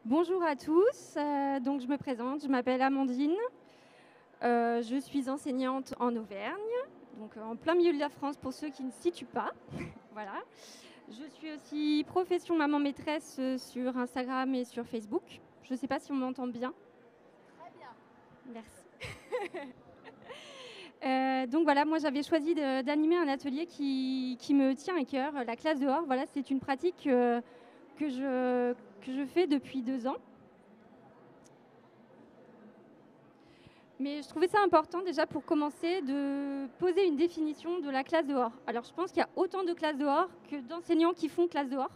Bonjour à tous, donc je me présente, je m'appelle Amandine, je suis enseignante en Auvergne, donc en plein milieu de la France pour ceux qui ne situent pas. Voilà. Je suis aussi profession maman maîtresse sur Instagram et sur Facebook. Je ne sais pas si on m'entend bien. Très bien. Merci. Donc voilà, moi j'avais choisi d'animer un atelier qui me tient à cœur, la classe dehors. Voilà, c'est une pratique que je fais depuis 2 ans. Mais je trouvais ça important déjà pour commencer de poser une définition de la classe dehors. Alors je pense qu'il y a autant de classes dehors que d'enseignants qui font classe dehors.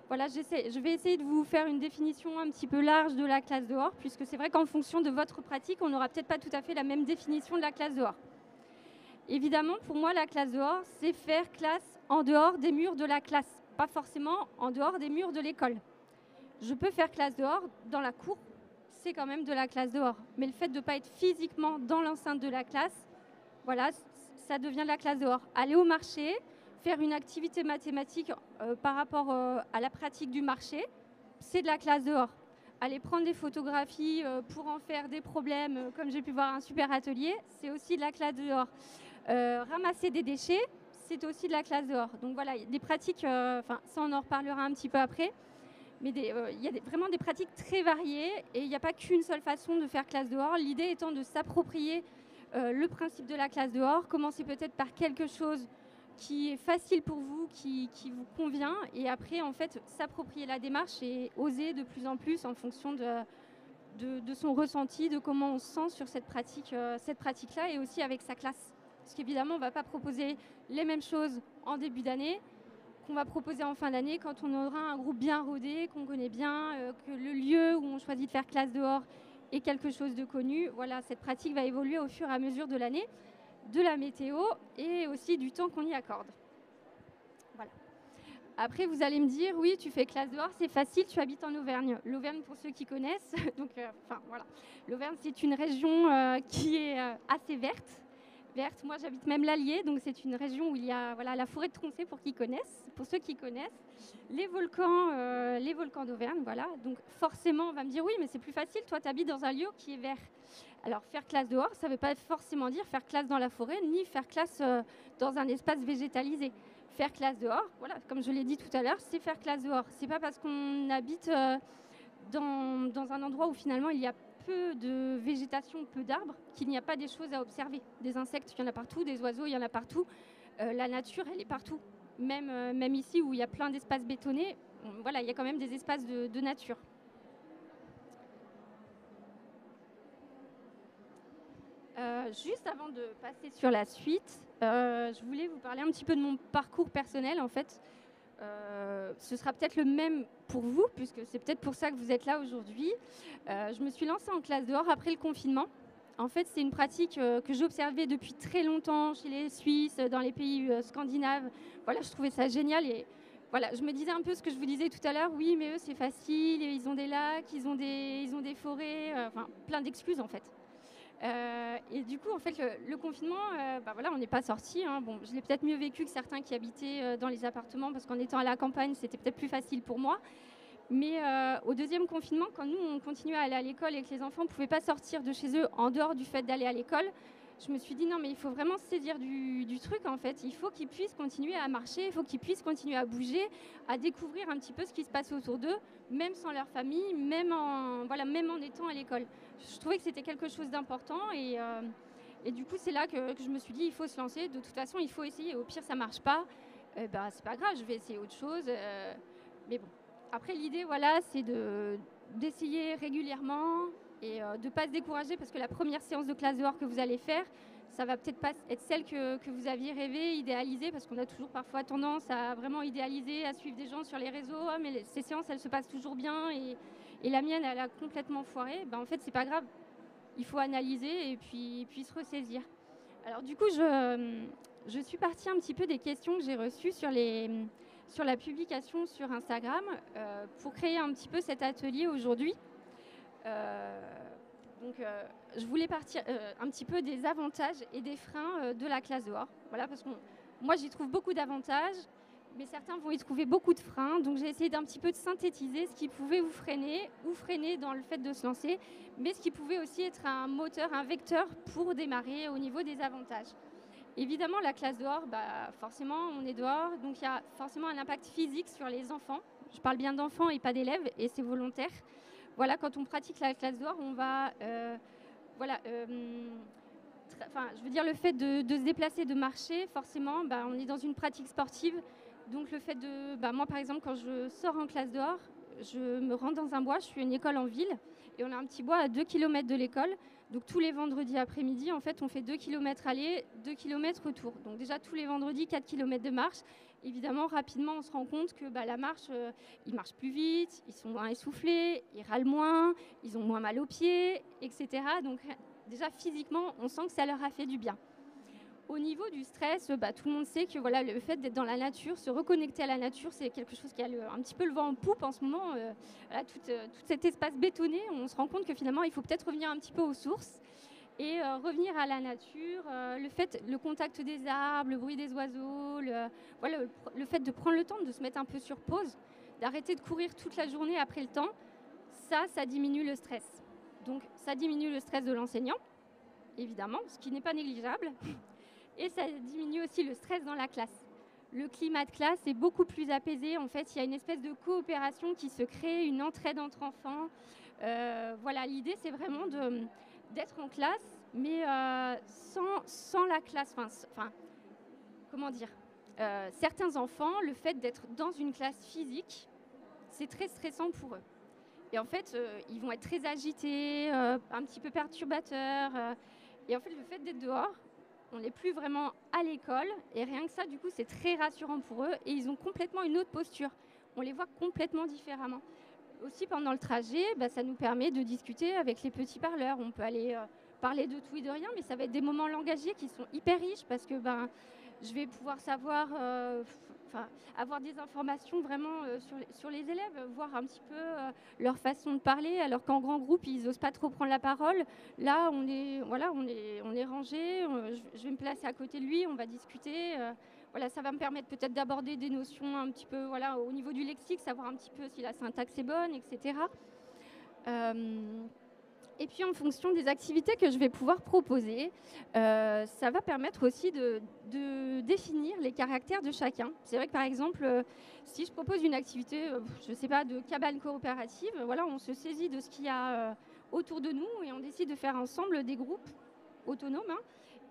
Voilà, je vais essayer de vous faire une définition un petit peu large de la classe dehors, puisque c'est vrai qu'en fonction de votre pratique, on n'aura peut-être pas tout à fait la même définition de la classe dehors. Évidemment, pour moi, la classe dehors, c'est faire classe en dehors des murs de la classe, pas forcément en dehors des murs de l'école. Je peux faire classe dehors dans la cour, c'est quand même de la classe dehors. Mais le fait de ne pas être physiquement dans l'enceinte de la classe, voilà, ça devient de la classe dehors. Aller au marché, faire une activité mathématique par rapport à la pratique du marché, c'est de la classe dehors. Aller prendre des photographies pour en faire des problèmes, comme j'ai pu voir un super atelier, c'est aussi de la classe dehors. Ramasser des déchets, c'est aussi de la classe dehors. Donc voilà, des pratiques, ça on en reparlera un petit peu après. Mais il y a vraiment des pratiques très variées et il n'y a pas qu'une seule façon de faire classe dehors. L'idée étant de s'approprier le principe de la classe dehors, commencer peut-être par quelque chose qui est facile pour vous, qui vous convient, et après en fait s'approprier la démarche et oser de plus en plus en fonction de son ressenti, de comment on se sent sur cette pratique-là, et aussi avec sa classe. Parce qu'évidemment, on ne va pas proposer les mêmes choses en début d'année qu'on va proposer en fin d'année quand on aura un groupe bien rodé, qu'on connaît bien, que le lieu où on choisit de faire classe dehors est quelque chose de connu. Voilà, cette pratique va évoluer au fur et à mesure de l'année, de la météo et aussi du temps qu'on y accorde. Voilà. Après, vous allez me dire, oui, tu fais classe dehors, c'est facile, tu habites en Auvergne. L'Auvergne, pour ceux qui connaissent, donc, voilà. L'Auvergne, c'est une région qui est assez verte. Moi, j'habite même l'Allier, donc c'est une région où il y a la forêt de Tronchet pour ceux qui connaissent, les volcans d'Auvergne, voilà. Donc forcément, on va me dire, oui, mais c'est plus facile, toi, tu habites dans un lieu qui est vert. Alors, faire classe dehors, ça ne veut pas forcément dire faire classe dans la forêt, ni faire classe dans un espace végétalisé. Faire classe dehors, voilà, comme je l'ai dit tout à l'heure, c'est faire classe dehors. C'est pas parce qu'on habite dans un endroit où finalement il y a peu de végétation, peu d'arbres, qu'il n'y a pas des choses à observer. Des insectes, il y en a partout, des oiseaux, il y en a partout. La nature, elle est partout. Même ici où il y a plein d'espaces bétonnés, voilà, il y a quand même des espaces de nature. Juste avant de passer sur la suite, je voulais vous parler un petit peu de mon parcours personnel. En fait, ce sera peut-être le même pour vous, puisque c'est peut-être pour ça que vous êtes là aujourd'hui. Je me suis lancée en classe dehors après le confinement. En fait, c'est une pratique que j'observais depuis très longtemps chez les Suisses, dans les pays scandinaves. Voilà, je trouvais ça génial et voilà, je me disais un peu ce que je vous disais tout à l'heure. Oui, mais eux, c'est facile, ils ont des lacs, ils ont des forêts, plein d'excuses en fait. Et du coup, en fait, le confinement, voilà, on n'est pas sortis. Hein. Bon, je l'ai peut-être mieux vécu que certains qui habitaient dans les appartements, parce qu'en étant à la campagne, c'était peut-être plus facile pour moi. Mais au deuxième confinement, quand nous, on continuait à aller à l'école et que les enfants ne pouvaient pas sortir de chez eux en dehors du fait d'aller à l'école, je me suis dit non, mais il faut vraiment se saisir du truc, en fait. Il faut qu'ils puissent continuer à marcher, il faut qu'ils puissent continuer à bouger, à découvrir un petit peu ce qui se passe autour d'eux, même sans leur famille, même en étant à l'école. Je trouvais que c'était quelque chose d'important et du coup, c'est là que je me suis dit il faut se lancer. De toute façon, il faut essayer. Au pire, ça ne marche pas. C'est pas grave, je vais essayer autre chose. Mais bon. Après, l'idée, voilà, c'est d'essayer régulièrement et de ne pas se décourager parce que la première séance de classe dehors que vous allez faire, ça va peut-être pas être celle que vous aviez rêvé, idéalisée, parce qu'on a toujours parfois tendance à vraiment idéaliser, à suivre des gens sur les réseaux. Ah, mais ces séances, elles se passent toujours bien et la mienne, elle a complètement foiré. En fait, c'est pas grave. Il faut analyser et puis se ressaisir. Alors du coup, je suis partie un petit peu des questions que j'ai reçues sur la publication sur Instagram pour créer un petit peu cet atelier aujourd'hui. Je voulais partir un petit peu des avantages et des freins de la classe dehors. Voilà, parce que moi, j'y trouve beaucoup d'avantages mais certains vont y trouver beaucoup de freins. Donc j'ai essayé d'un petit peu de synthétiser ce qui pouvait vous freiner ou freiner dans le fait de se lancer, mais ce qui pouvait aussi être un moteur, un vecteur pour démarrer au niveau des avantages. Évidemment, la classe dehors, forcément, on est dehors, donc il y a forcément un impact physique sur les enfants. Je parle bien d'enfants et pas d'élèves, et c'est volontaire. Voilà, quand on pratique la classe dehors, on va... je veux dire, le fait de se déplacer, de marcher, forcément, on est dans une pratique sportive. Donc le fait de... moi, par exemple, quand je sors en classe dehors, je me rends dans un bois, je suis à une école en ville, et on a un petit bois à 2 km de l'école. Donc tous les vendredis après-midi, en fait, on fait 2 km aller, 2 km retour. Donc déjà, tous les vendredis, 4 km de marche. Évidemment, rapidement, on se rend compte que la marche, ils marchent plus vite, ils sont moins essoufflés, ils râlent moins, ils ont moins mal aux pieds, etc. Donc déjà, physiquement, on sent que ça leur a fait du bien. Au niveau du stress, tout le monde sait que le fait d'être dans la nature, se reconnecter à la nature, c'est quelque chose qui a un petit peu le vent en poupe en ce moment. Tout cet espace bétonné, on se rend compte que finalement, il faut peut-être revenir un petit peu aux sources et revenir à la nature. Le contact des arbres, le bruit des oiseaux, le fait de prendre le temps de se mettre un peu sur pause, d'arrêter de courir toute la journée après le temps, ça diminue le stress. Donc ça diminue le stress de l'enseignant, évidemment, ce qui n'est pas négligeable. Et ça diminue aussi le stress dans la classe. Le climat de classe est beaucoup plus apaisé. En fait, il y a une espèce de coopération qui se crée, une entraide entre enfants. L'idée, c'est vraiment d'être en classe, mais sans la classe. Comment dire, certains enfants, le fait d'être dans une classe physique, c'est très stressant pour eux. Et en fait, ils vont être très agités, un petit peu perturbateurs. Et en fait, le fait d'être dehors, on n'est plus vraiment à l'école, et rien que ça, du coup, c'est très rassurant pour eux, et ils ont complètement une autre posture. On les voit complètement différemment. Aussi, pendant le trajet, ça nous permet de discuter avec les petits parleurs. On peut aller parler de tout et de rien, mais ça va être des moments langagiers qui sont hyper riches, parce que je vais pouvoir savoir... avoir des informations vraiment sur les élèves, voir un petit peu leur façon de parler, alors qu'en grand groupe, ils n'osent pas trop prendre la parole. Là, on est rangés, je vais me placer à côté de lui, on va discuter. Ça va me permettre peut-être d'aborder des notions un petit peu au niveau du lexique, savoir un petit peu si la syntaxe est bonne, etc. Et puis en fonction des activités que je vais pouvoir proposer, ça va permettre aussi de définir les caractères de chacun. C'est vrai que par exemple, si je propose une activité, je ne sais pas, de cabane coopérative, on se saisit de ce qu'il y a autour de nous et on décide de faire ensemble des groupes autonomes.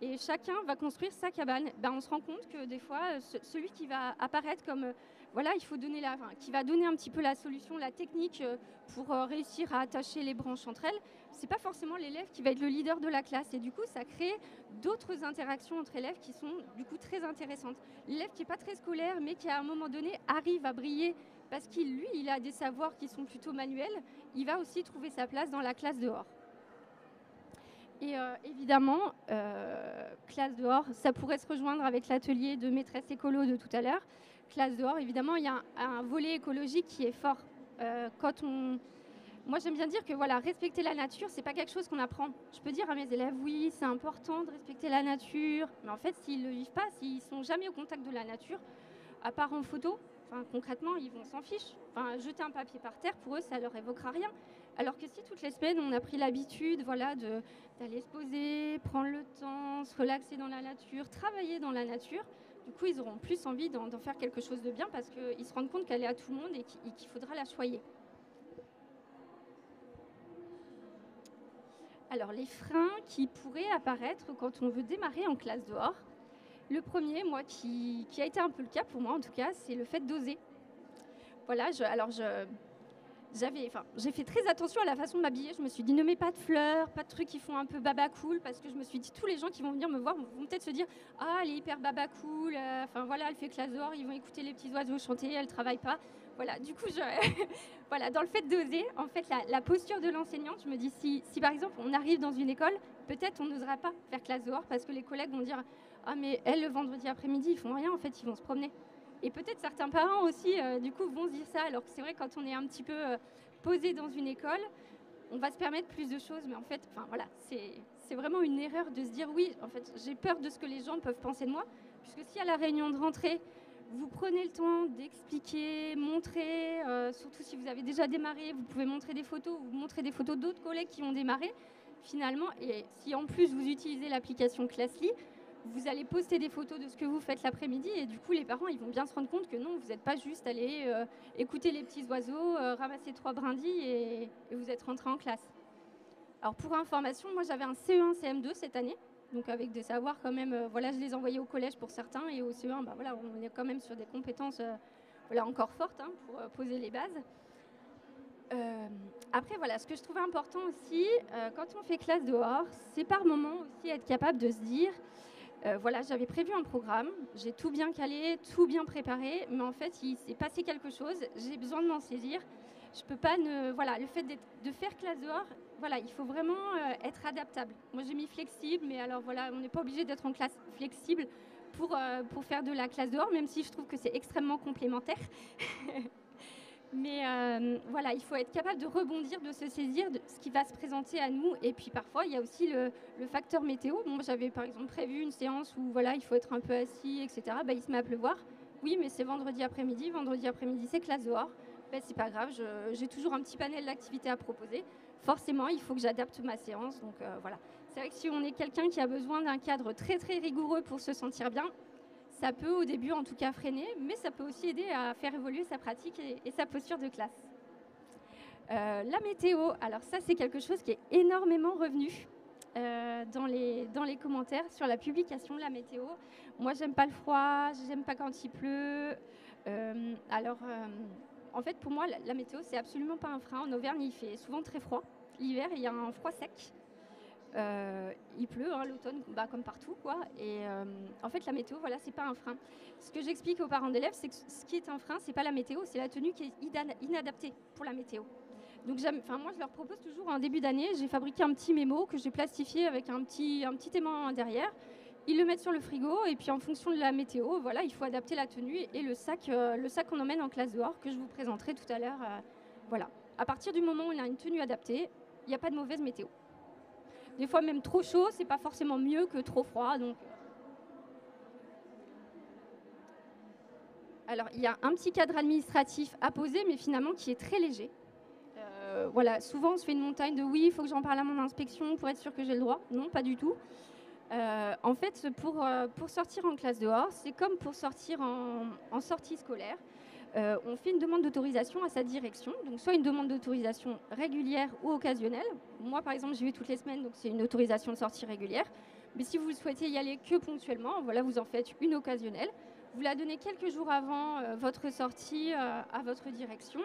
Et chacun va construire sa cabane. On se rend compte que des fois, celui qui va apparaître comme il faut donner qui va donner un petit peu la solution, la technique pour réussir à attacher les branches entre elles, c'est pas forcément l'élève qui va être le leader de la classe. Et du coup, ça crée d'autres interactions entre élèves qui sont du coup très intéressantes. L'élève qui n'est pas très scolaire, mais qui à un moment donné arrive à briller parce qu'il a des savoirs qui sont plutôt manuels, il va aussi trouver sa place dans la classe dehors. Et évidemment, classe dehors, ça pourrait se rejoindre avec l'atelier de maîtresse écolo de tout à l'heure. Classe dehors, évidemment, il y a un volet écologique qui est fort. Moi, j'aime bien dire que respecter la nature, c'est pas quelque chose qu'on apprend. Je peux dire à mes élèves, oui, c'est important de respecter la nature, mais en fait, s'ils ne le vivent pas, s'ils sont jamais au contact de la nature, à part en photo, concrètement, ils vont s'en ficher. Jeter un papier par terre, pour eux, ça leur évoquera rien. Alors que si toutes les semaines, on a pris l'habitude d'aller se poser, prendre le temps, se relaxer dans la nature, travailler dans la nature, du coup, ils auront plus envie d'en faire quelque chose de bien parce qu'ils se rendent compte qu'elle est à tout le monde et qu'il faudra la choyer. Alors, les freins qui pourraient apparaître quand on veut démarrer en classe dehors, le premier, moi, qui a été un peu le cas pour moi en tout cas, c'est le fait d'oser. J'ai fait très attention à la façon de m'habiller. Je me suis dit, ne mets pas de fleurs, pas de trucs qui font un peu baba cool, parce que je me suis dit, tous les gens qui vont venir me voir vont peut-être se dire, ah, elle est hyper baba cool, elle fait classe dehors, ils vont écouter les petits oiseaux chanter, elle travaille pas. Du coup, dans le fait d'oser, en fait, la posture de l'enseignante, je me dis, si par exemple on arrive dans une école, peut-être on n'osera pas faire classe dehors parce que les collègues vont dire, ah, mais elle, le vendredi après-midi, ils font rien, en fait, ils vont se promener. Et peut-être certains parents aussi, du coup, vont se dire ça, alors que c'est vrai, quand on est un petit peu posé dans une école, on va se permettre plus de choses, mais en fait, c'est vraiment une erreur de se dire, oui, en fait, j'ai peur de ce que les gens peuvent penser de moi, puisque si à la réunion de rentrée, Vous prenez le temps d'expliquer, montrer, surtout si vous avez déjà démarré, vous pouvez montrer des photos, ou montrer des photos d'autres collègues qui ont démarré, finalement. Et si en plus vous utilisez l'application Classly, vous allez poster des photos de ce que vous faites l'après-midi et du coup les parents ils vont bien se rendre compte que non, vous n'êtes pas juste allé écouter les petits oiseaux, ramasser 3 brindilles et vous êtes rentré en classe. Alors pour information, moi j'avais un CE1, CM2 cette année, donc avec des savoirs quand même, voilà, je les envoyais au collège pour certains et au CE1, bah, voilà, on est quand même sur des compétences voilà, encore fortes hein, pour poser les bases. Après, voilà, ce que je trouvais important aussi, quand on fait classe dehors, c'est par moment aussi être capable de se dire, voilà, j'avais prévu un programme, j'ai tout bien calé, tout bien préparé, mais en fait, il s'est passé quelque chose, j'ai besoin de m'en saisir. Je peux pas ne... Voilà, le fait de faire classe dehors, voilà, il faut vraiment être adaptable. Moi, j'ai mis flexible, mais alors voilà, on n'est pas obligé d'être en classe flexible pour faire de la classe dehors, même si je trouve que c'est extrêmement complémentaire. Mais voilà, il faut être capable de rebondir, de se saisir de ce qui va se présenter à nous. Et puis parfois, il y a aussi le facteur météo. Bon, j'avais par exemple prévu une séance où voilà, il faut être un peu assis, etc. Bah, il se met à pleuvoir. Oui, mais c'est vendredi après-midi. Vendredi après-midi, c'est classe dehors. Bah, c'est pas grave, j'ai toujours un petit panel d'activités à proposer. Forcément, il faut que j'adapte ma séance. Donc voilà. C'est vrai que si on est quelqu'un qui a besoin d'un cadre très très rigoureux pour se sentir bien, ça peut au début en tout cas freiner, mais ça peut aussi aider à faire évoluer sa pratique et sa posture de classe. La météo, alors ça c'est quelque chose qui est énormément revenu dans les commentaires sur la publication de la météo. Moi j'aime pas le froid, j'aime pas quand il pleut. En fait pour moi la météo c'est absolument pas un frein. En Auvergne il fait souvent très froid. L'hiver il y a un froid sec. Il pleut hein, l'automne, bah, comme partout, quoi. Et en fait, la météo, voilà, c'est pas un frein. Ce que j'explique aux parents d'élèves, c'est que ce qui est un frein, c'est pas la météo, c'est la tenue qui est inadaptée pour la météo. Donc, moi, je leur propose toujours en début d'année, j'ai fabriqué un petit mémo que j'ai plastifié avec un petit aimant derrière. Ils le mettent sur le frigo et puis en fonction de la météo, voilà, il faut adapter la tenue et le sac qu'on emmène en classe dehors que je vous présenterai tout à l'heure. Voilà. À partir du moment où on a une tenue adaptée, il n'y a pas de mauvaise météo. Des fois, même trop chaud, c'est pas forcément mieux que trop froid. Donc, alors, il y a un petit cadre administratif à poser, mais finalement qui est très léger. Voilà, souvent, on se fait une montagne de oui, il faut que j'en parle à mon inspection pour être sûr que j'ai le droit. Non, pas du tout. En fait, pour sortir en classe dehors, c'est comme pour sortir en sortie scolaire. On fait une demande d'autorisation à sa direction, donc soit une demande d'autorisation régulière ou occasionnelle. Moi, par exemple, j'y vais toutes les semaines, donc c'est une autorisation de sortie régulière. Mais si vous souhaitez y aller que ponctuellement, voilà, vous en faites une occasionnelle. Vous la donnez quelques jours avant votre sortie à votre direction,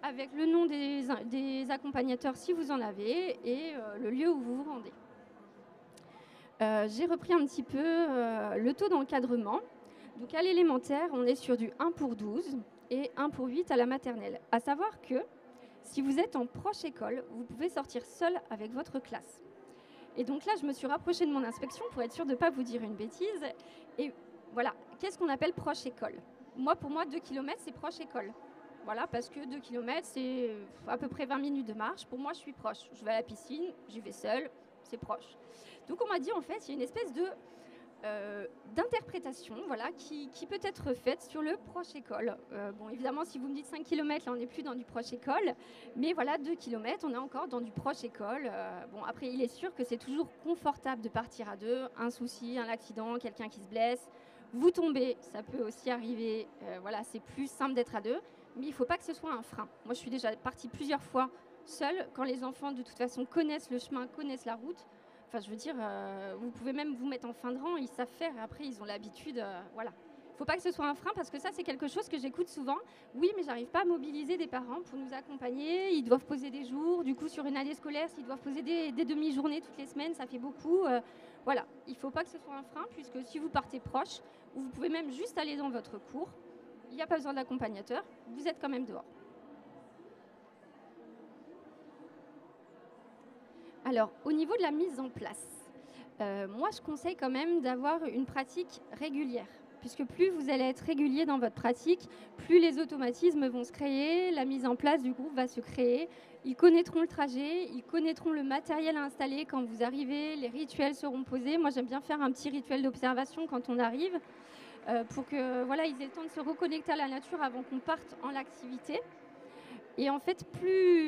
avec le nom des accompagnateurs si vous en avez, et le lieu où vous vous rendez. J'ai repris un petit peu le taux d'encadrement. Donc à l'élémentaire, on est sur du 1 pour 12 et 1 pour 8 à la maternelle. À savoir que si vous êtes en proche école, vous pouvez sortir seul avec votre classe. Et donc là, je me suis rapprochée de mon inspection pour être sûre de ne pas vous dire une bêtise. Et voilà, qu'est-ce qu'on appelle proche école ? Pour moi, 2 km, c'est proche école. Voilà, parce que 2 km, c'est à peu près 20 minutes de marche. Pour moi, je suis proche. Je vais à la piscine, j'y vais seule, c'est proche. Donc on m'a dit, en fait, il y a une espèce d'interprétation voilà, qui peut être faite sur le proche école. Bon, évidemment, si vous me dites 5 km, là, on n'est plus dans du proche école. Mais voilà, 2 km, on est encore dans du proche école. Bon, après, il est sûr que c'est toujours confortable de partir à deux. Un souci, un accident, quelqu'un qui se blesse, vous tombez, ça peut aussi arriver. Voilà, c'est plus simple d'être à deux. Mais il ne faut pas que ce soit un frein. Moi, je suis déjà partie plusieurs fois seule, quand les enfants, de toute façon, connaissent le chemin, connaissent la route. Enfin, je veux dire, vous pouvez même vous mettre en fin de rang, ils savent faire, et après, ils ont l'habitude, voilà. Il ne faut pas que ce soit un frein, parce que ça, c'est quelque chose que j'écoute souvent. Oui, mais j'arrive pas à mobiliser des parents pour nous accompagner, ils doivent poser des jours, du coup, sur une année scolaire, s'ils doivent poser des demi-journées toutes les semaines, ça fait beaucoup. Voilà, il ne faut pas que ce soit un frein, puisque si vous partez proche, ou vous pouvez même juste aller dans votre cours, il n'y a pas besoin d'accompagnateur, vous êtes quand même dehors. Alors, au niveau de la mise en place, moi, je conseille quand même d'avoir une pratique régulière, puisque plus vous allez être régulier dans votre pratique, plus les automatismes vont se créer, la mise en place du groupe va se créer, ils connaîtront le trajet, ils connaîtront le matériel à installer quand vous arrivez, les rituels seront posés. Moi, j'aime bien faire un petit rituel d'observation quand on arrive. pour que voilà, ils aient le temps de se reconnecter à la nature avant qu'on parte en activité. Et en fait,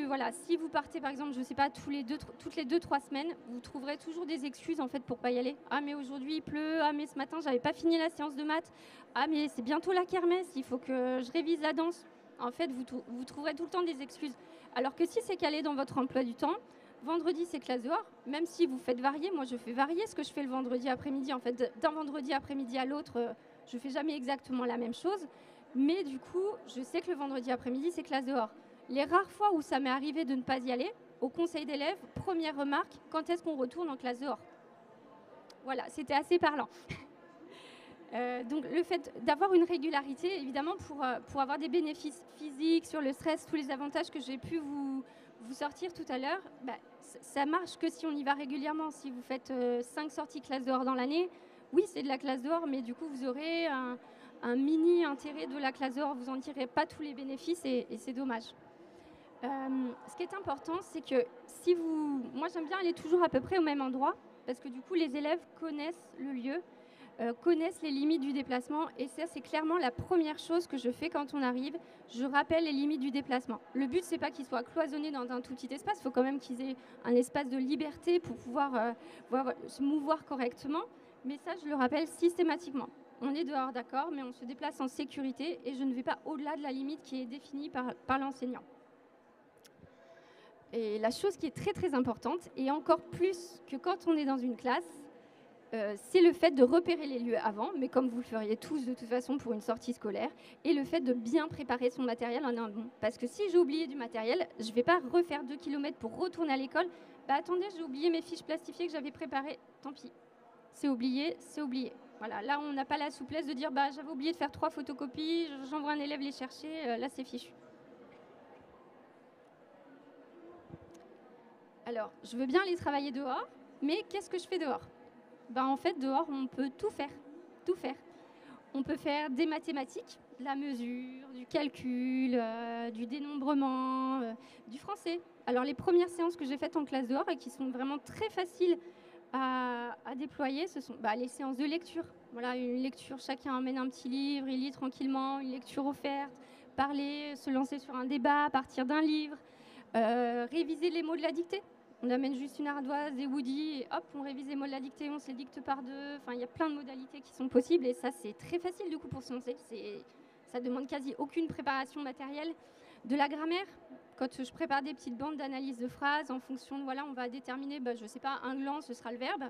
voilà, si vous partez par exemple, je ne sais pas, toutes les 2-3 semaines, vous trouverez toujours des excuses en fait pour pas y aller. Ah mais aujourd'hui il pleut, ah mais ce matin j'avais pas fini la séance de maths, ah mais c'est bientôt la kermesse, il faut que je révise la danse. En fait, vous trouverez tout le temps des excuses. Alors que si c'est calé dans votre emploi du temps, vendredi c'est classe dehors, même si vous faites varier, moi je fais varier ce que je fais le vendredi après-midi. En fait, d'un vendredi après-midi à l'autre, je fais jamais exactement la même chose. Mais du coup, je sais que le vendredi après-midi c'est classe dehors. Les rares fois où ça m'est arrivé de ne pas y aller, au conseil d'élèves, première remarque, quand est-ce qu'on retourne en classe dehors? Voilà, c'était assez parlant. Donc le fait d'avoir une régularité, évidemment, pour avoir des bénéfices physiques sur le stress, tous les avantages que j'ai pu vous sortir tout à l'heure, ça marche que si on y va régulièrement. Si vous faites 5 sorties classe dehors dans l'année, oui, c'est de la classe dehors, mais du coup, vous aurez un mini intérêt de la classe dehors. Vous n'en tirez pas tous les bénéfices et c'est dommage. Ce qui est important, c'est que moi j'aime bien aller toujours à peu près au même endroit, parce que du coup les élèves connaissent le lieu, connaissent les limites du déplacement, et ça c'est clairement la première chose que je fais quand on arrive. Je rappelle les limites du déplacement. Le but c'est pas qu'ils soient cloisonnés dans un tout petit espace, il faut quand même qu'ils aient un espace de liberté pour pouvoir se mouvoir correctement, mais ça je le rappelle systématiquement. On est dehors, d'accord, mais on se déplace en sécurité et je ne vais pas au-delà de la limite qui est définie par l'enseignant. Et la chose qui est très très importante, et encore plus que quand on est dans une classe, c'est le fait de repérer les lieux avant, mais comme vous le feriez tous de toute façon pour une sortie scolaire, et le fait de bien préparer son matériel en amont. Parce que si j'ai oublié du matériel, je ne vais pas refaire 2 km pour retourner à l'école. Attendez, j'ai oublié mes fiches plastifiées que j'avais préparées, tant pis. C'est oublié, c'est oublié. Voilà, là on n'a pas la souplesse de dire j'avais oublié de faire 3 photocopies, j'envoie un élève les chercher, là c'est fichu. Alors, je veux bien aller travailler dehors, mais qu'est-ce que je fais dehors? En fait, dehors, on peut tout faire. Tout faire. On peut faire des mathématiques, de la mesure, du calcul, du dénombrement, du français. Alors, les premières séances que j'ai faites en classe dehors et qui sont vraiment très faciles à déployer, ce sont les séances de lecture. Voilà, une lecture, chacun amène un petit livre, il lit tranquillement, une lecture offerte, parler, se lancer sur un débat à partir d'un livre, réviser les mots de la dictée. On amène juste une ardoise, des Woody, et hop, on révise les mots de la dictée, on se les dicte par deux. Enfin, il y a plein de modalités qui sont possibles, et ça, c'est très facile du coup pour se lancer. Ça demande quasi aucune préparation matérielle. De la grammaire, quand je prépare des petites bandes d'analyse de phrases, en fonction de, on va déterminer, je ne sais pas, un gland, ce sera le verbe.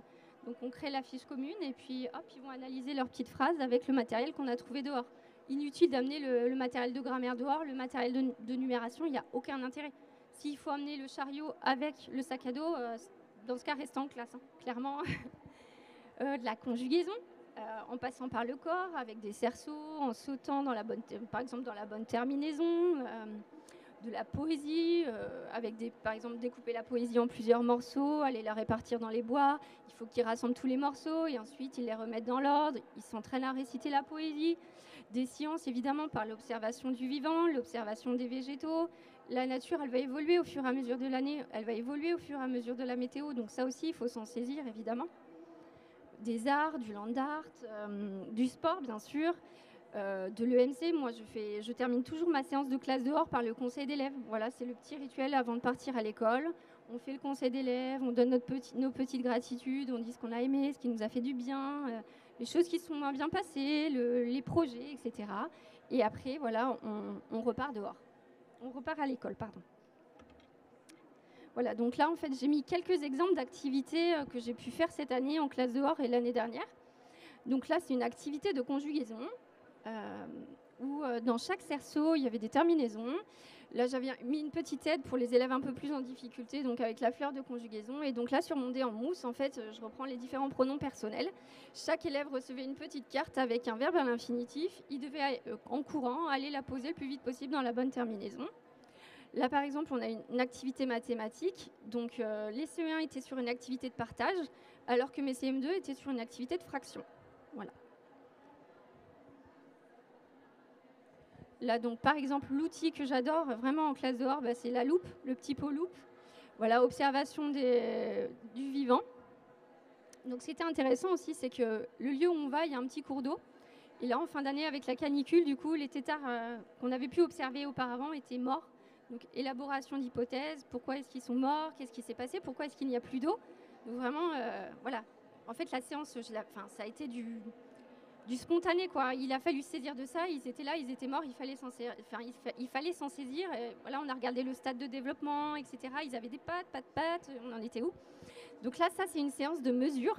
Donc on crée la fiche commune, et puis hop, ils vont analyser leurs petites phrases avec le matériel qu'on a trouvé dehors. Inutile d'amener le matériel de grammaire dehors, le matériel de numération, il n'y a aucun intérêt. S'il faut amener le chariot avec le sac à dos, dans ce cas, restez en classe, hein, clairement. De la conjugaison, en passant par le corps, avec des cerceaux, en sautant, par exemple, dans la bonne terminaison. De la poésie, avec par exemple découper la poésie en plusieurs morceaux, aller la répartir dans les bois. Il faut qu'ils rassemblent tous les morceaux et ensuite ils les remettent dans l'ordre. Ils s'entraînent à réciter la poésie. Des sciences, évidemment, par l'observation du vivant, l'observation des végétaux. La nature, elle va évoluer au fur et à mesure de l'année, elle va évoluer au fur et à mesure de la météo. Donc ça aussi, il faut s'en saisir, évidemment. Des arts, du land art, du sport, bien sûr. De l'EMC, moi je termine toujours ma séance de classe dehors par le conseil d'élèves. Voilà, c'est le petit rituel avant de partir à l'école. On fait le conseil d'élèves, on donne nos petites gratitudes, on dit ce qu'on a aimé, ce qui nous a fait du bien, les choses qui sont moins bien passées, les projets, etc. Et après, voilà, on repart dehors. On repart à l'école, pardon. Voilà, donc là, en fait, j'ai mis quelques exemples d'activités que j'ai pu faire cette année en classe dehors et l'année dernière. Donc là, c'est une activité de conjugaison. Où dans chaque cerceau, il y avait des terminaisons. Là, j'avais mis une petite aide pour les élèves un peu plus en difficulté, donc avec la fleur de conjugaison. Et donc là, sur mon dé en mousse, en fait, je reprends les différents pronoms personnels. Chaque élève recevait une petite carte avec un verbe à l'infinitif. Il devait, en courant, aller la poser le plus vite possible dans la bonne terminaison. Là, par exemple, on a une activité mathématique. Donc, les CE1 étaient sur une activité de partage, alors que mes CM2 étaient sur une activité de fraction. Voilà. Là, donc, par exemple, l'outil que j'adore vraiment en classe dehors, c'est la loupe, le petit pot loupe. Voilà, observation du vivant. Donc, ce qui était intéressant aussi, c'est que le lieu où on va, il y a un petit cours d'eau. Et là, en fin d'année, avec la canicule, du coup, les têtards qu'on avait pu observer auparavant étaient morts. Donc, élaboration d'hypothèses, pourquoi est-ce qu'ils sont morts, qu'est-ce qui s'est passé, pourquoi est-ce qu'il n'y a plus d'eau. Donc vraiment, voilà. En fait, la séance, ça a été du spontané, quoi. Il a fallu se saisir de ça, ils étaient là, ils étaient morts, il fallait s'en saisir. Et voilà, on a regardé le stade de développement, etc. Ils avaient des pattes, pas de pattes, on en était où? Donc là, ça, c'est une séance de mesure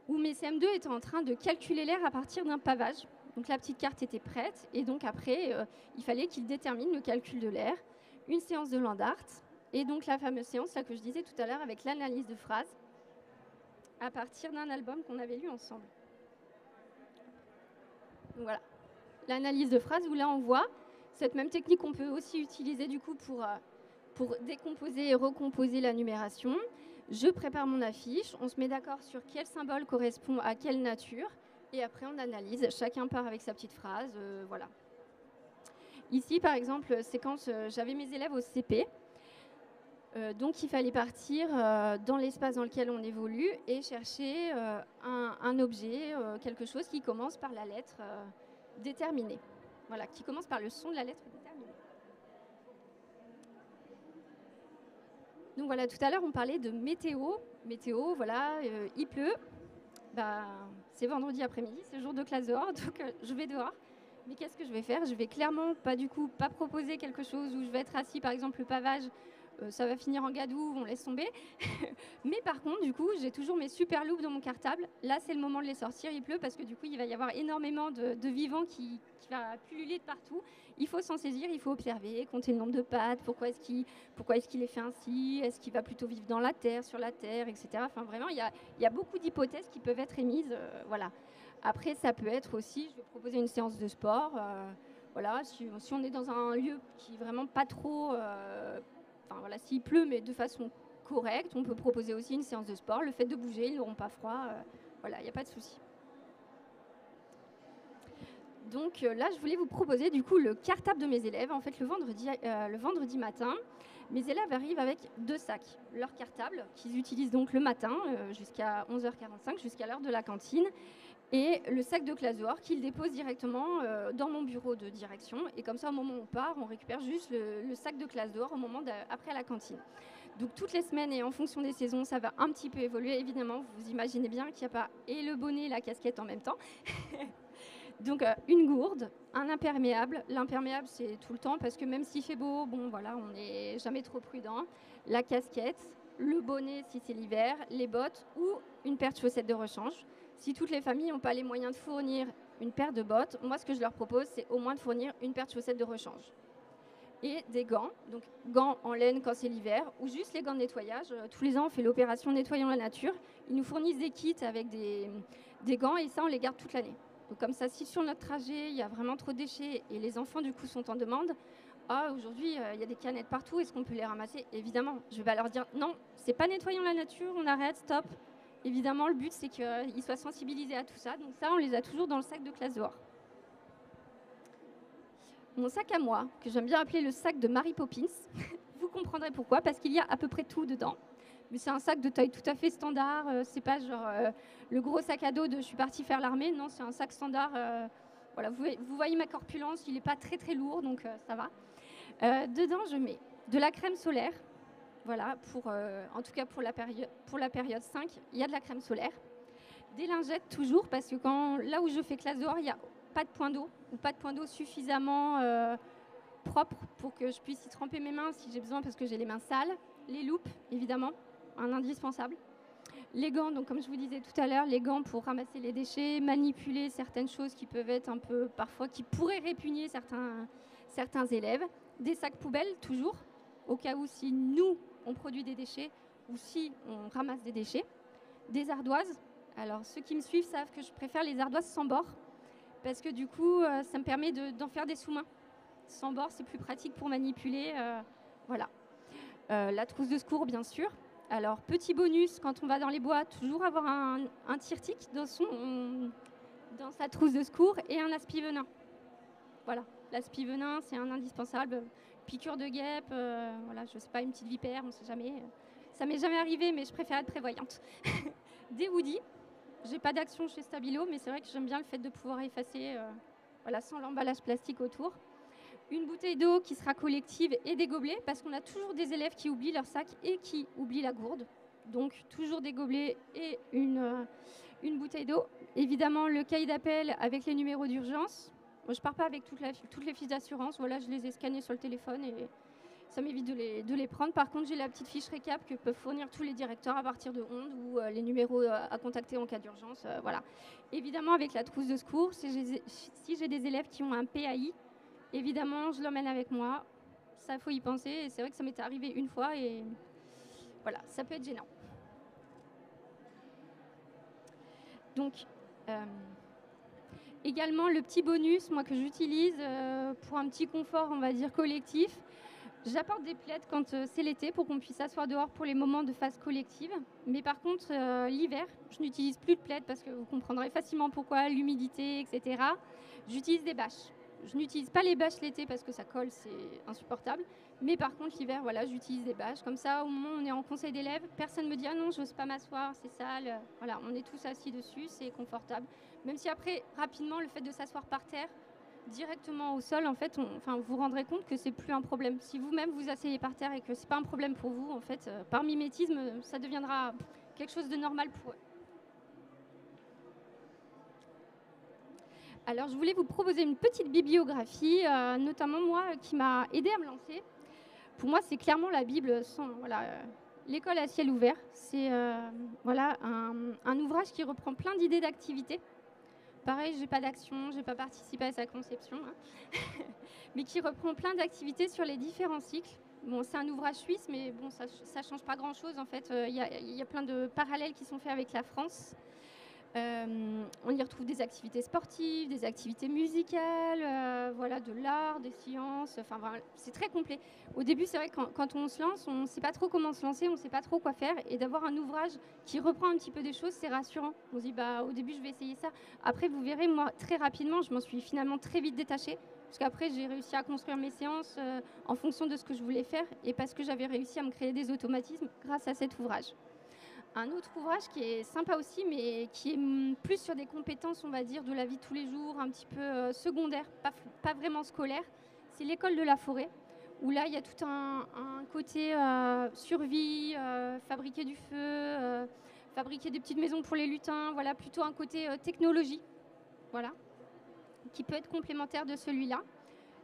où mes CM2 étaient en train de calculer l'air à partir d'un pavage. Donc la petite carte était prête, et donc après, il fallait qu'ils déterminent le calcul de l'air. Une séance de Landart, et donc la fameuse séance là, que je disais tout à l'heure avec l'analyse de phrases à partir d'un album qu'on avait lu ensemble. Donc voilà, l'analyse de phrases où là on voit cette même technique qu'on peut aussi utiliser du coup pour décomposer et recomposer la numération. Je prépare mon affiche, on se met d'accord sur quel symbole correspond à quelle nature, et après on analyse, chacun part avec sa petite phrase, voilà. Ici, par exemple, c'est quand j'avais mes élèves au CP. Donc, il fallait partir dans l'espace dans lequel on évolue et chercher un objet, quelque chose qui commence par la lettre déterminée. Voilà, qui commence par le son de la lettre déterminée. Donc voilà, tout à l'heure, on parlait de météo. Météo, voilà, il pleut. Bah, c'est vendredi après-midi, c'est jour de classe dehors, donc je vais dehors. Mais qu'est-ce que je vais faire? Je vais clairement pas proposer quelque chose où je vais être assis, par exemple le pavage, ça va finir en gadou, on laisse tomber. Mais par contre, du coup, j'ai toujours mes super loupes dans mon cartable. Là, c'est le moment de les sortir, il pleut, parce que du coup, il va y avoir énormément de vivants qui va pulluler de partout. Il faut s'en saisir, il faut observer, compter le nombre de pattes, pourquoi est-ce qu'il est fait ainsi, est-ce qu'il va plutôt vivre dans la terre, sur la terre, etc. Enfin, vraiment, il y a beaucoup d'hypothèses qui peuvent être émises, voilà. Après, ça peut être aussi, je vais proposer une séance de sport. Voilà, si on est dans un lieu qui est vraiment pas trop... voilà, s'il pleut, mais de façon correcte, on peut proposer aussi une séance de sport. Le fait de bouger, ils n'auront pas froid. Voilà, il n'y a pas de souci. Donc là, je voulais vous proposer du coup le cartable de mes élèves. En fait, le vendredi matin, mes élèves arrivent avec 2 sacs. Leur cartable, qu'ils utilisent donc le matin jusqu'à 11h45, jusqu'à l'heure de la cantine, et le sac de classe dehors qu'ils déposent directement dans mon bureau de direction. Et comme ça, au moment où on part, on récupère juste le sac de classe dehors au moment après la cantine. Donc toutes les semaines et en fonction des saisons, ça va un petit peu évoluer. Évidemment, vous imaginez bien qu'il n'y a pas et le bonnet et la casquette en même temps. Donc une gourde, un imperméable. L'imperméable, c'est tout le temps parce que même s'il fait beau, bon voilà, on n'est jamais trop prudent. La casquette, le bonnet si c'est l'hiver, les bottes ou une paire de chaussettes de rechange. Si toutes les familles n'ont pas les moyens de fournir une paire de bottes, moi ce que je leur propose, c'est au moins de fournir une paire de chaussettes de rechange. Et des gants, donc gants en laine quand c'est l'hiver, ou juste les gants de nettoyage. Tous les ans, on fait l'opération Nettoyons la nature. Ils nous fournissent des kits avec des gants et ça, on les garde toute l'année. Donc comme ça, si sur notre trajet, il y a vraiment trop de déchets et les enfants, du coup, sont en demande, aujourd'hui, il y a des canettes partout, est-ce qu'on peut les ramasser? Évidemment, je vais pas leur dire, non, c'est pas Nettoyons la nature, on arrête, stop. Évidemment, le but, c'est qu'ils soient sensibilisés à tout ça. Donc ça, on les a toujours dans le sac de classe dehors. Mon sac à moi, que j'aime bien appeler le sac de Mary Poppins, vous comprendrez pourquoi, parce qu'il y a à peu près tout dedans. Mais c'est un sac de taille tout à fait standard, c'est pas genre le gros sac à dos de je suis partie faire l'armée, non, c'est un sac standard. Voilà, vous voyez ma corpulence, il n'est pas très très lourd, donc ça va. Dedans, je mets de la crème solaire, voilà, en tout cas pour la période 5, il y a de la crème solaire. Des lingettes toujours, parce que là où je fais classe dehors, il n'y a pas de point d'eau, ou pas de point d'eau suffisamment propre pour que je puisse y tremper mes mains si j'ai besoin, parce que j'ai les mains sales. Les loupes, évidemment, un indispensable. Les gants, donc comme je vous disais tout à l'heure, les gants pour ramasser les déchets, manipuler certaines choses qui peuvent être un peu, parfois, qui pourraient répugner certains élèves. Des sacs poubelles, toujours, au cas où si nous, on produit des déchets, ou si on ramasse des déchets. Des ardoises. Alors, ceux qui me suivent savent que je préfère les ardoises sans bord, parce que du coup, ça me permet d'en faire des sous-mains. Sans bord, c'est plus pratique pour manipuler. Voilà. La trousse de secours, bien sûr. Alors, petit bonus, quand on va dans les bois, toujours avoir un tire-tic dans sa trousse de secours et un aspi-venin. Voilà. L'aspi-venin, c'est un indispensable. Piqûre de guêpe, voilà, je sais pas, une petite vipère, on ne sait jamais. Ça m'est jamais arrivé, mais je préfère être prévoyante. Des hoodies. J'ai pas d'action chez Stabilo, mais c'est vrai que j'aime bien le fait de pouvoir effacer voilà, sans l'emballage plastique autour. Une bouteille d'eau qui sera collective et des gobelets, parce qu'on a toujours des élèves qui oublient leur sac et qui oublient la gourde. Donc toujours des gobelets et une bouteille d'eau. Évidemment, le cahier d'appel avec les numéros d'urgence. Moi, je ne pars pas avec toutes les fiches d'assurance. Voilà, je les ai scannées sur le téléphone et ça m'évite de les prendre. Par contre, j'ai la petite fiche récap que peuvent fournir tous les directeurs à partir de 11 ou les numéros à contacter en cas d'urgence. Voilà. Évidemment, avec la trousse de secours, si j'ai des élèves qui ont un PAI, évidemment, je l'emmène avec moi. Ça, il faut y penser. Et c'est vrai que ça m'était arrivé une fois et voilà, ça peut être gênant. Donc, également, le petit bonus, moi, que j'utilise pour un petit confort, on va dire, collectif. J'apporte des plaids quand c'est l'été pour qu'on puisse s'asseoir dehors pour les moments de phase collective. Mais par contre, l'hiver, je n'utilise plus de plaids parce que vous comprendrez facilement pourquoi, l'humidité, etc. J'utilise des bâches. Je n'utilise pas les bâches l'été parce que ça colle, c'est insupportable. Mais par contre, l'hiver, voilà, j'utilise des bâches. Comme ça, au moment où on est en conseil d'élèves, personne ne me dit « Ah non, j'ose pas m'asseoir, c'est sale ». Voilà, on est tous assis dessus, c'est confortable. Même si après, rapidement, le fait de s'asseoir par terre, directement au sol, en fait, vous vous rendrez compte que c'est plus un problème. Si vous-même vous asseyez par terre et que c'est pas un problème pour vous, en fait, par mimétisme, ça deviendra quelque chose de normal pour eux. Alors, je voulais vous proposer une petite bibliographie, notamment moi, qui m'a aidée à me lancer. Pour moi, c'est clairement la Bible, l'école à ciel ouvert. C'est voilà, un ouvrage qui reprend plein d'idées d'activités. Pareil, j'ai pas d'action, j'ai pas participé à sa conception, hein. Mais qui reprend plein d'activités sur les différents cycles. Bon, c'est un ouvrage suisse, mais bon, ça change pas grand-chose en fait. Il y a plein de parallèles qui sont faits avec la France. On y retrouve des activités sportives, des activités musicales, voilà, de l'art, des sciences. Enfin, voilà, c'est très complet. Au début, c'est vrai que quand on se lance, on ne sait pas trop comment se lancer, on ne sait pas trop quoi faire. Et d'avoir un ouvrage qui reprend un petit peu des choses, c'est rassurant. On se dit, bah, au début, je vais essayer ça. Après, vous verrez, moi, très rapidement, je m'en suis finalement très vite détachée. Parce qu'après, j'ai réussi à construire mes séances en fonction de ce que je voulais faire et parce que j'avais réussi à me créer des automatismes grâce à cet ouvrage. Un autre ouvrage qui est sympa aussi, mais qui est plus sur des compétences, on va dire, de la vie de tous les jours, un petit peu secondaire, pas vraiment scolaire, c'est l'école de la forêt, où là, il y a tout un côté survie, fabriquer du feu, fabriquer des petites maisons pour les lutins, voilà, plutôt un côté technologie, voilà, qui peut être complémentaire de celui-là.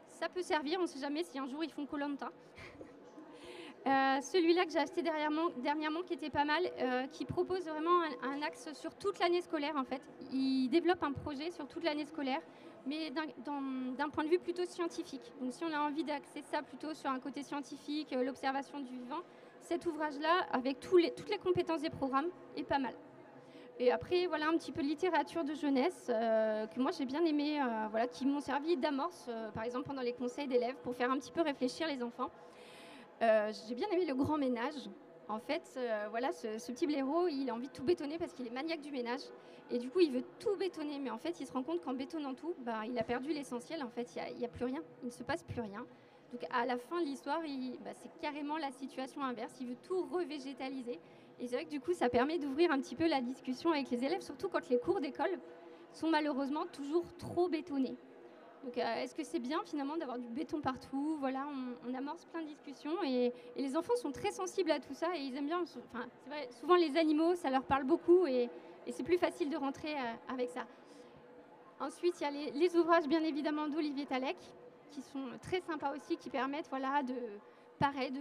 Ça peut servir, on ne sait jamais si un jour ils font Koh-Lanta. Celui-là que j'ai acheté dernièrement qui était pas mal, qui propose vraiment un axe sur toute l'année scolaire en fait. Il développe un projet sur toute l'année scolaire, mais d'un point de vue plutôt scientifique. Donc si on a envie d'axer ça plutôt sur un côté scientifique, l'observation du vivant, cet ouvrage-là, avec toutes les compétences des programmes, est pas mal. Et après, voilà un petit peu de littérature de jeunesse que moi j'ai bien aimé, voilà, qui m'ont servi d'amorce, par exemple pendant les conseils d'élèves, pour faire un petit peu réfléchir les enfants. J'ai bien aimé Le Grand Ménage. En fait, voilà, ce petit blaireau, il a envie de tout bétonner parce qu'il est maniaque du ménage. Et du coup, il veut tout bétonner. Mais en fait, il se rend compte qu'en bétonnant tout, bah, il a perdu l'essentiel. En fait, il n'y a plus rien. Il ne se passe plus rien. Donc, à la fin de l'histoire, c'est carrément la situation inverse. Il veut tout revégétaliser. Et c'est vrai que du coup, ça permet d'ouvrir un petit peu la discussion avec les élèves, surtout quand les cours d'école sont malheureusement toujours trop bétonnés. Donc, est-ce que c'est bien finalement d'avoir du béton partout? Voilà, on amorce plein de discussions et les enfants sont très sensibles à tout ça et ils aiment bien. Enfin, c'est vrai, souvent les animaux, ça leur parle beaucoup et c'est plus facile de rentrer avec ça. Ensuite, il y a les ouvrages bien évidemment d'Olivier Talek qui sont très sympas aussi, qui permettent voilà, de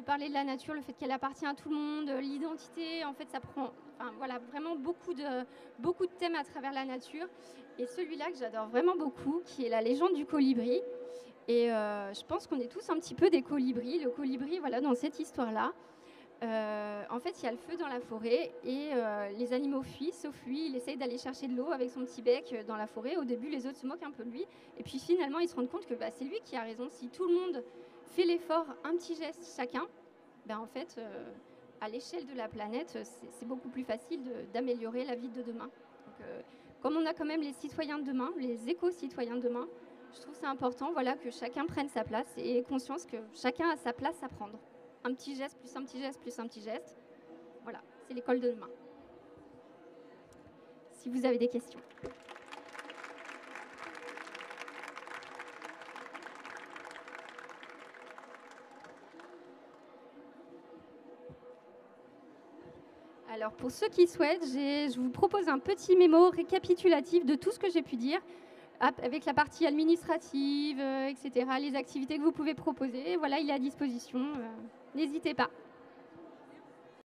parler de la nature, le fait qu'elle appartient à tout le monde, l'identité, en fait ça prend voilà, vraiment beaucoup de thèmes à travers la nature. Et celui-là que j'adore vraiment beaucoup, qui est La légende du colibri. Et je pense qu'on est tous un petit peu des colibris. Le colibri, voilà, dans cette histoire-là, en fait, il y a le feu dans la forêt et les animaux fuient, sauf lui, il essaye d'aller chercher de l'eau avec son petit bec dans la forêt. Au début, les autres se moquent un peu de lui. Et puis finalement, ils se rendent compte que c'est lui qui a raison. Si tout le monde fait l'effort, un petit geste chacun, en fait, à l'échelle de la planète, c'est beaucoup plus facile d'améliorer la vie de demain. Donc, comme on a quand même les citoyens de demain, les éco-citoyens de demain, je trouve c'est important voilà, que chacun prenne sa place et ait conscience que chacun a sa place à prendre. Un petit geste, plus un petit geste, plus un petit geste. Voilà, c'est l'école de demain. si vous avez des questions. Alors pour ceux qui souhaitent, je vous propose un petit mémo récapitulatif de tout ce que j'ai pu dire, avec la partie administrative, etc., les activités que vous pouvez proposer. Voilà, il est à disposition. N'hésitez pas.